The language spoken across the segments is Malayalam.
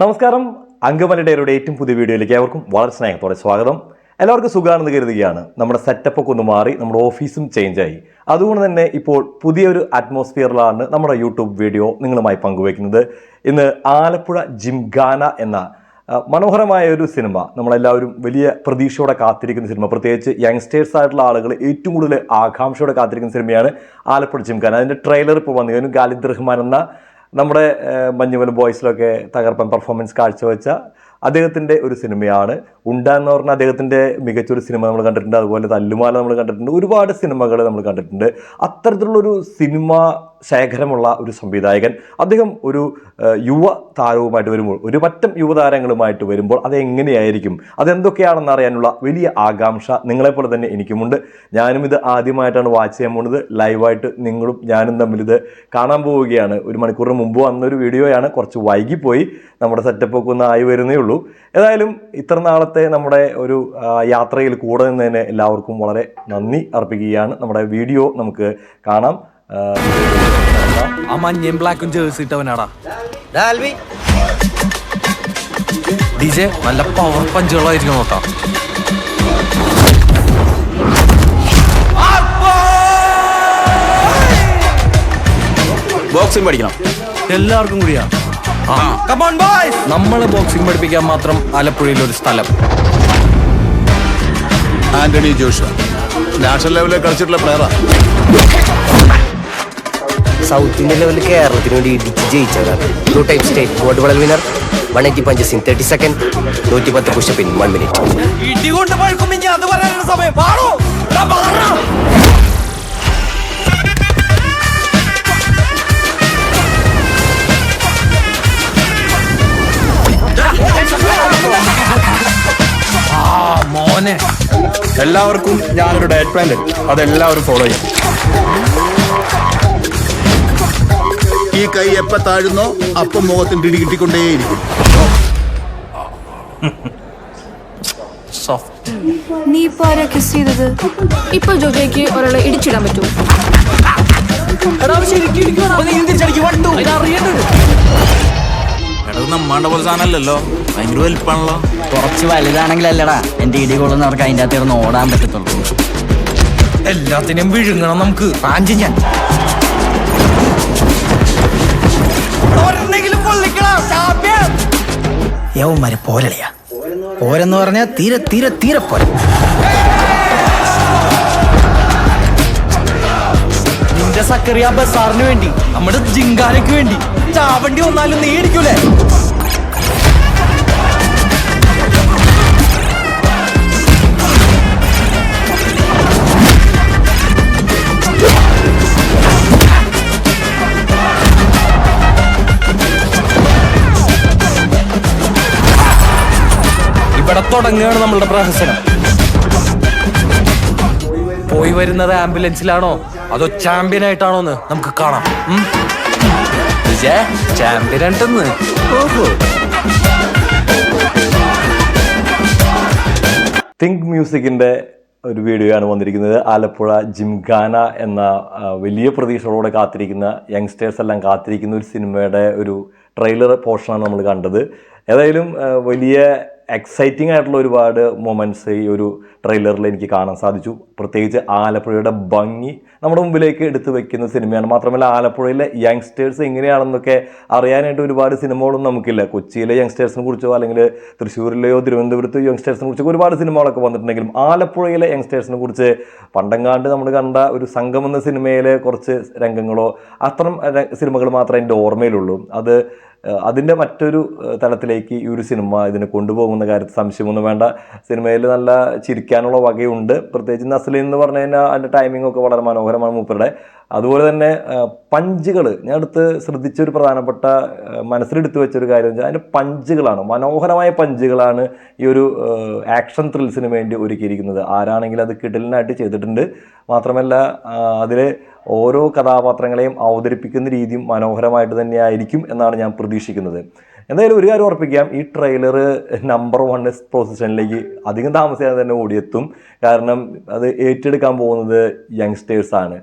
നമസ്കാരം, അങ്കമാലി ഡയറിയുടെ ഏറ്റവും പുതിയ വീഡിയോയിലേക്ക് ഏവർക്കും വളരെ സ്നേഹത്തോടെ സ്വാഗതം. എല്ലാവർക്കും സുഖമാണെന്ന് കരുതുകയാണ്. നമ്മുടെ സെറ്റപ്പൊക്കെ ഒന്ന് മാറി, നമ്മുടെ ഓഫീസും ചേഞ്ചായി. അതുകൊണ്ട് തന്നെ ഇപ്പോൾ പുതിയൊരു അറ്റ്മോസ്ഫിയറിലാണ് നമ്മുടെ യൂട്യൂബ് വീഡിയോ നിങ്ങളുമായി പങ്കുവയ്ക്കുന്നത്. ഇന്ന് ആലപ്പുഴ ജിംഖാന എന്ന മനോഹരമായ ഒരു സിനിമ, നമ്മളെല്ലാവരും വലിയ പ്രതീക്ഷയോടെ കാത്തിരിക്കുന്ന സിനിമ, പ്രത്യേകിച്ച് യങ്സ്റ്റേഴ്സ് ആയിട്ടുള്ള ആളുകൾ ഏറ്റവും കൂടുതൽ ആകാംക്ഷയോടെ കാത്തിരിക്കുന്ന സിനിമയാണ് ആലപ്പുഴ ജിംഖാന. അതിൻ്റെ ട്രെയിലർ ഇപ്പോൾ വന്നു. ഖാലിദ് റഹ്മാൻ എന്ന നമ്മുടെ മഞ്ഞുമൽ ബോയ്സിലൊക്കെ തകർപ്പൻ പെർഫോമൻസ് കാഴ്ചവെച്ച അദ്ദേഹത്തിൻ്റെ ഒരു സിനിമയാണ്. ഉണ്ട എന്ന് പറഞ്ഞാൽ അദ്ദേഹത്തിൻ്റെ മികച്ചൊരു സിനിമ നമ്മൾ കണ്ടിട്ടുണ്ട്. അതുപോലെ തല്ലുമാല നമ്മൾ കണ്ടിട്ടുണ്ട്. ഒരുപാട് സിനിമകൾ നമ്മൾ കണ്ടിട്ടുണ്ട്. അത്തരത്തിലുള്ളൊരു സിനിമ ശേഖരമുള്ള ഒരു സംവിധായകൻ, അദ്ദേഹം ഒരു യുവ താരവുമായിട്ട് വരുമ്പോൾ, ഒരു പറ്റം യുവതാരങ്ങളുമായിട്ട് വരുമ്പോൾ അതെങ്ങനെയായിരിക്കും, അതെന്തൊക്കെയാണെന്ന് അറിയാനുള്ള വലിയ ആകാംക്ഷ നിങ്ങളെപ്പോലെ തന്നെ എനിക്കുമുണ്ട്. ഞാനും ഇത് ആദ്യമായിട്ടാണ് വാച്ച് ചെയ്യാൻ പോകുന്നത്. ലൈവായിട്ട് നിങ്ങളും ഞാനും തമ്മിൽ ഇത് കാണാൻ പോവുകയാണ്. ഒരു മണിക്കൂറിന് മുമ്പ് വന്നൊരു വീഡിയോയാണ്, കുറച്ച് വൈകിപ്പോയി. നമ്മുടെ സെറ്റപ്പൊക്കെ ഒന്ന് ആയി വരുന്നേ ഉള്ളൂ. ഏതായാലും ഇത്ര നാളത്തെ നമ്മുടെ ഒരു യാത്രയിൽ കൂടെ നിന്നതിന് എല്ലാവർക്കും വളരെ നന്ദി അർപ്പിക്കുകയാണ്. നമ്മുടെ വീഡിയോ നമുക്ക് കാണാം. ആ മഞ്ഞയും ബ്ലാക്കും ജേഴ്സി ഇട്ടവനാടാ ഡിജെ. നല്ല പവർ പഞ്ചുകളായിരിക്കും നോക്കാം. ബോക്സിംഗ് പഠിക്കണം എല്ലാവർക്കും കൂടിയാ. നമ്മള് ബോക്സിംഗ് പഠിപ്പിക്കാൻ മാത്രം ആലപ്പുഴയിൽ ഒരു സ്ഥലം. ആന്റണി ജോഷ നാഷണൽ ലെവലിൽ കളിച്ചിട്ടുള്ള പ്ലെയറാ. സൗത്ത് ഇന്ത്യൻ ലെവലിൽ കേരളത്തിന് വേണ്ടി ഇടിച്ച് ജയിച്ചവരാണ്. 2 time state gold medal winner, 180 punches in 30 seconds, 110 push-up in 1 minute. ഇടികൊണ്ട് പഴുക്കുമെങ്കിൽ അത് പറയാനുള്ള സമയം. മോനെ, എല്ലാവർക്കും ഞാനൊരു ഡയറ്റ് പ്ലാൻ തരും, അതെല്ലാവരും ഫോളോ ചെയ്യും. ഈ കൈ എപ്പ താഴുന്നോ അപ്പം മുഖത്തിന് ഇടി കിട്ടിക്കൊണ്ടേയിരിക്കും. നീ ഇപ്പൊ ആരാ കിസ് ചെയ്തത്? ഇപ്പൊ ജോജയ്ക്ക് ഒരാളെ ഇടിച്ചിടാൻ പറ്റുമോ? നമ്മാണ്ട പോലെ സാധനമല്ലല്ലോ, ഭയങ്കര വലിപ്പാണല്ലോ. കുറച്ച് വലുതാണെങ്കിലല്ലടാ എന്റെ ഇടി കൊള്ളുന്നവർക്ക് അതിൻ്റെ അകത്ത് ഇരുന്ന് ഓടാൻ പറ്റത്തുള്ളൂ. എല്ലാത്തിനും വിഴുങ്ങണം നമുക്ക്. റാഞ്ചി ഞാൻ യവന്മാരെ പോരളിയാ. പോരെന്ന് പറഞ്ഞാൽ തീരെ തീരെ തീരെ പോരെ. നിന്റെ സക്കറിയ ബസാറിന് വേണ്ടി, നമ്മുടെ ജിംഖാനയ്ക്ക് വേണ്ടി ചാവണ്ടി വന്നാലും നീ ഇടിക്കൂലേ? ഇവിടെ തുടങ്ങുകയാണ് നമ്മളുടെ പ്രഹസനം. പോയി വരുന്നത് ആംബുലൻസിലാണോ അതോ ചാമ്പ്യൻ ആയിട്ടാണോന്ന് നമുക്ക് കാണാം. ചാമ്പ്യൻ ആയിട്ടെന്ന്. ഓഹോ. തിങ്ക് മ്യൂസിക്കിൻ്റെ ഒരു വീഡിയോ ആണ് വന്നിരിക്കുന്നത്. ആലപ്പുഴ ജിംഖാന എന്ന വലിയ പ്രതീക്ഷകളോടെ കാത്തിരിക്കുന്ന യങ്സ്റ്റേഴ്സ് എല്ലാം കാത്തിരിക്കുന്ന ഒരു സിനിമയുടെ ഒരു ട്രെയിലർ പോർഷനാണ് നമ്മൾ കണ്ടത്. ഏതായാലും വലിയ എക്സൈറ്റിംഗ് ആയിട്ടുള്ള ഒരുപാട് മൊമെൻറ്റ്സ് ഈ ഒരു ട്രെയിലറിൽ എനിക്ക് കാണാൻ സാധിച്ചു. പ്രത്യേകിച്ച് ആലപ്പുഴയുടെ ഭംഗി നമ്മുടെ മുമ്പിലേക്ക് എടുത്തു വെക്കുന്ന സിനിമയാണ്. മാത്രമല്ല ആലപ്പുഴയിലെ യങ്സ്റ്റേഴ്സ് എങ്ങനെയാണെന്നൊക്കെ അറിയാനായിട്ട് ഒരുപാട് സിനിമകളൊന്നും നമുക്കില്ല. കൊച്ചിയിലെ യങ്സ്റ്റേഴ്സിനെ കുറിച്ചോ അല്ലെങ്കിൽ തൃശ്ശൂരിലെയോ തിരുവനന്തപുരത്തെയോ യങ്സ്റ്റേഴ്സിനെ കുറിച്ചോ ഒരുപാട് സിനിമകളൊക്കെ വന്നിട്ടുണ്ടെങ്കിലും ആലപ്പുഴയിലെ യങ്സ്റ്റേഴ്സിനെ കുറിച്ച് പണ്ടെങ്ങാണ്ട് നമ്മൾ കണ്ട ഒരു സംഘം എന്ന സിനിമയിലെ കുറച്ച് രംഗങ്ങളോ അത്തരം സിനിമകൾ മാത്രമേ എൻ്റെ ഓർമ്മയിലുള്ളൂ. അതിൻ്റെ മറ്റൊരു തലത്തിലേക്ക് ഈ ഒരു സിനിമ ഇതിനെ കൊണ്ടുപോകുന്ന കാര്യത്തിൽ സംശയമൊന്നും വേണ്ട. സിനിമയിൽ നല്ല ചിരിക്കാനുള്ള വകയുണ്ട്. പ്രത്യേകിച്ച് നസ്ലിൻ എന്ന് പറഞ്ഞു കഴിഞ്ഞാൽ അതിൻ്റെ ടൈമിംഗ് ഒക്കെ വളരെ മനോഹരമാണ് മൂപ്പരുടെ. അതുപോലെ തന്നെ പഞ്ചുകൾ ഞാൻ ശ്രദ്ധിച്ചൊരു പ്രധാനപ്പെട്ട മനസ്സിലെടുത്ത് വെച്ചൊരു കാര്യം വെച്ചാൽ അതിൻ്റെ പഞ്ചുകളാണ്, മനോഹരമായ പഞ്ചുകളാണ് ഈ ഒരു ആക്ഷൻ ത്രിൽസിന് വേണ്ടി ഒരുക്കിയിരിക്കുന്നത്. ആരാണെങ്കിലും അത് കിടലിനായിട്ട് ചെയ്തിട്ടുണ്ട്. മാത്രമല്ല അതിൽ ഓരോ കഥാപാത്രങ്ങളെയും അവതരിപ്പിക്കുന്ന രീതിയും മനോഹരമായിട്ട് തന്നെയായിരിക്കും എന്നാണ് ഞാൻ പ്രതീക്ഷിക്കുന്നത്. എന്തായാലും ഒരു കാര്യം ഉറപ്പിക്കാം, ഈ ട്രെയിലർ നമ്പർ 1 പൊസിഷനിലേക്ക് അധികം താമസിയാതെ തന്നെ ഓടിയെത്തും. കാരണം അത് ഏറ്റെടുക്കാൻ പോകുന്നത് യങ്സ്റ്റേഴ്സാണ്.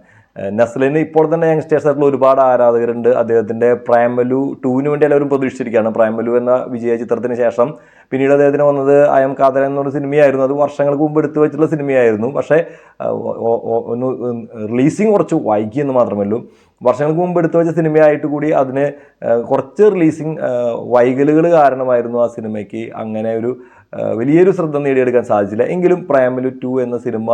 നസ്ലിന് ഇപ്പോൾ തന്നെ യങ്സ്റ്റേഴ്സ് ആയിട്ടുള്ള ഒരുപാട് ആരാധകരുണ്ട്. അദ്ദേഹത്തിൻ്റെ പ്രേമലു 2-ന് വേണ്ടി എല്ലാവരും പ്രതീക്ഷിച്ചിരിക്കുകയാണ്. പ്രേമലു എന്ന വിജയ ചിത്രത്തിന് ശേഷം പിന്നീട് അദ്ദേഹത്തിന് വന്നത് അയം കാതൽ എന്നൊരു സിനിമയായിരുന്നു. അത് വർഷങ്ങൾക്ക് മുമ്പ് എടുത്തു വെച്ചിട്ടുള്ള സിനിമയായിരുന്നു. പക്ഷേ ഒന്ന് റിലീസിങ് കുറച്ച് വൈകിയെന്ന് മാത്രമല്ലോ. വർഷങ്ങൾക്ക് മുമ്പ് എടുത്തു വെച്ച സിനിമയായിട്ട് കൂടി അതിന് കുറച്ച് റിലീസിങ് വൈകലുകൾ കാരണമായിരുന്നു ആ സിനിമയ്ക്ക് അങ്ങനെ ഒരു വലിയൊരു ശ്രദ്ധ നേടിയെടുക്കാൻ സാധിച്ചില്ല. എങ്കിലും പ്രേമലു 2 എന്ന സിനിമ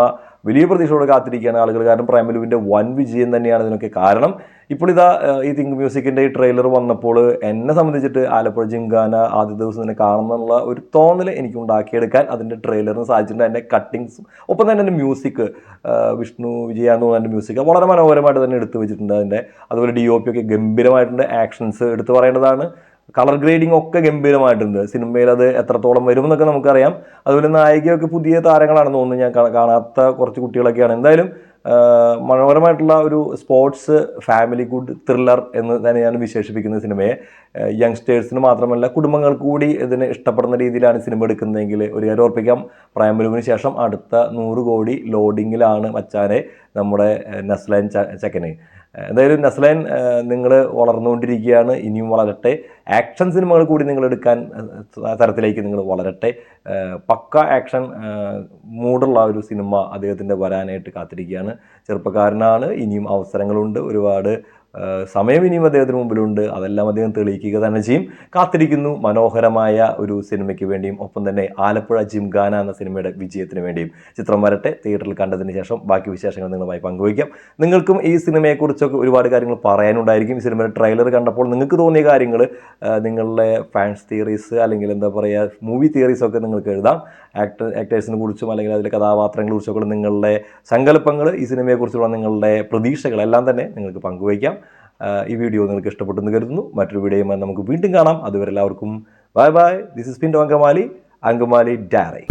വലിയ പ്രതീക്ഷയോടെ കാത്തിരിക്കുകയാണ് ആളുകൾ. കാരണം പ്രേമലുവിൻ്റെ വൻ വിജയം തന്നെയാണ് ഇതിനൊക്കെ കാരണം. ഇപ്പോൾ ഇതാ ഈ തിങ്ക് മ്യൂസിക്കിൻ്റെ ഈ ട്രെയിലർ വന്നപ്പോൾ എന്നെ സംബന്ധിച്ചിട്ട് ആലപ്പുഴ ജിംഖാന ആദ്യ ദിവസം തന്നെ കാണുന്നുള്ള ഒരു തോന്നൽ എനിക്ക് ഉണ്ടാക്കിയെടുക്കാൻ അതിൻ്റെ ട്രെയിലറിന് സാധിച്ചിട്ടുണ്ട്. അതിൻ്റെ കട്ടിങ്സും ഒപ്പം തന്നെ എൻ്റെ മ്യൂസിക് വിഷ്ണു വിജയ എന്ന് പറഞ്ഞ മ്യൂസിക് വളരെ മനോഹരമായിട്ട് തന്നെ എടുത്തു വെച്ചിട്ടുണ്ട്. അതിൻ്റെ അതുപോലെ DOP ഒക്കെ ഗംഭീരമായിട്ടുണ്ട്. ആക്ഷൻസ് എടുത്തു പറയേണ്ടതാണ്. കളർ ഗ്രേഡിംഗ് ഒക്കെ ഗംഭീരമായിട്ടുണ്ട്. സിനിമയിൽ അത് എത്രത്തോളം വരുമെന്നൊക്കെ നമുക്കറിയാം. അതുപോലെ നായികയൊക്കെ പുതിയ താരങ്ങളാണെന്ന് തോന്നുന്നു. ഞാൻ കാണാത്ത കുറച്ച് കുട്ടികളൊക്കെയാണ്. എന്തായാലും മനോഹരമായിട്ടുള്ള ഒരു സ്പോർട്സ് ഫാമിലി ഗുഡ് ത്രില്ലർ എന്ന് തന്നെ ഞാൻ വിശേഷിപ്പിക്കുന്ന സിനിമയെ യങ്സ്റ്റേഴ്സിന് മാത്രമല്ല കുടുംബങ്ങൾക്ക് കൂടി ഇതിന് ഇഷ്ടപ്പെടുന്ന രീതിയിലാണ് സിനിമ എടുക്കുന്നതെങ്കിൽ ഒരു കാര്യം ഓർപ്പിക്കാം, പ്രേമലുവിന് ശേഷം അടുത്ത 100 കോടി ലോഡിങ്ങിലാണ് മച്ചാനെ നമ്മുടെ നസ്ലൈൻ ചക്കന്. എന്തായാലും നസ്ലൈൻ നിങ്ങൾ വളർന്നുകൊണ്ടിരിക്കുകയാണ്, ഇനിയും വളരട്ടെ. ആക്ഷൻ സിനിമകൾ കൂടി നിങ്ങൾ എടുക്കാൻ തരത്തിലേക്ക് നിങ്ങൾ വളരട്ടെ. പക്ക ആക്ഷൻ മൂഡുള്ള ഒരു സിനിമ അദ്ദേഹത്തിൻ്റെ വരാനായിട്ട് കാത്തിരിക്കുകയാണ്. ചെറുപ്പക്കാരനാണ്, ഇനിയും അവസരങ്ങളുണ്ട്, ഒരുപാട് സമയം ഇനിയും അദ്ദേഹത്തിന് മുമ്പിലുണ്ട്. അതെല്ലാം അദ്ദേഹം തെളിയിക്കുക തന്നെ ചെയ്യും. കാത്തിരിക്കുന്നു മനോഹരമായ ഒരു സിനിമയ്ക്ക് വേണ്ടിയും ഒപ്പം തന്നെ ആലപ്പുഴ ജിംഖാന എന്ന സിനിമയുടെ വിജയത്തിന് വേണ്ടിയും. ചിത്രം വരട്ടെ. തിയേറ്ററിൽ കണ്ടതിന് ശേഷം ബാക്കി വിശേഷങ്ങൾ നിങ്ങളുമായി പങ്കുവയ്ക്കാം. നിങ്ങൾക്കും ഈ സിനിമയെക്കുറിച്ചൊക്കെ ഒരുപാട് കാര്യങ്ങൾ പറയാനുണ്ടായിരിക്കും. ഈ സിനിമയുടെ ട്രെയിലർ കണ്ടപ്പോൾ നിങ്ങൾക്ക് തോന്നിയ കാര്യങ്ങൾ നിങ്ങളുടെ ഫാൻസ് തിയറീസ് അല്ലെങ്കിൽ എന്താ പറയുക മൂവി തിയറീസൊക്കെ നിങ്ങൾക്ക് എഴുതാം. ആക്ടേഴ്സിനെ കുറിച്ചും അല്ലെങ്കിൽ അതിലെ കഥാപാത്രങ്ങളെ കുറിച്ചൊക്കെ നിങ്ങളുടെ സങ്കല്പങ്ങൾ, ഈ സിനിമയെക്കുറിച്ചുള്ള നിങ്ങളുടെ പ്രതീക്ഷകളെല്ലാം തന്നെ നിങ്ങൾക്ക് പങ്കുവയ്ക്കാം. ഈ വീഡിയോ നിങ്ങൾക്ക് ഇഷ്ടപ്പെട്ടെന്ന് കരുതുന്നു. മറ്റൊരു വീഡിയോയുമായി നമുക്ക് വീണ്ടും കാണാം. അതുവരെ എല്ലാവർക്കും bye bye. This is Pinto Angamaly diary.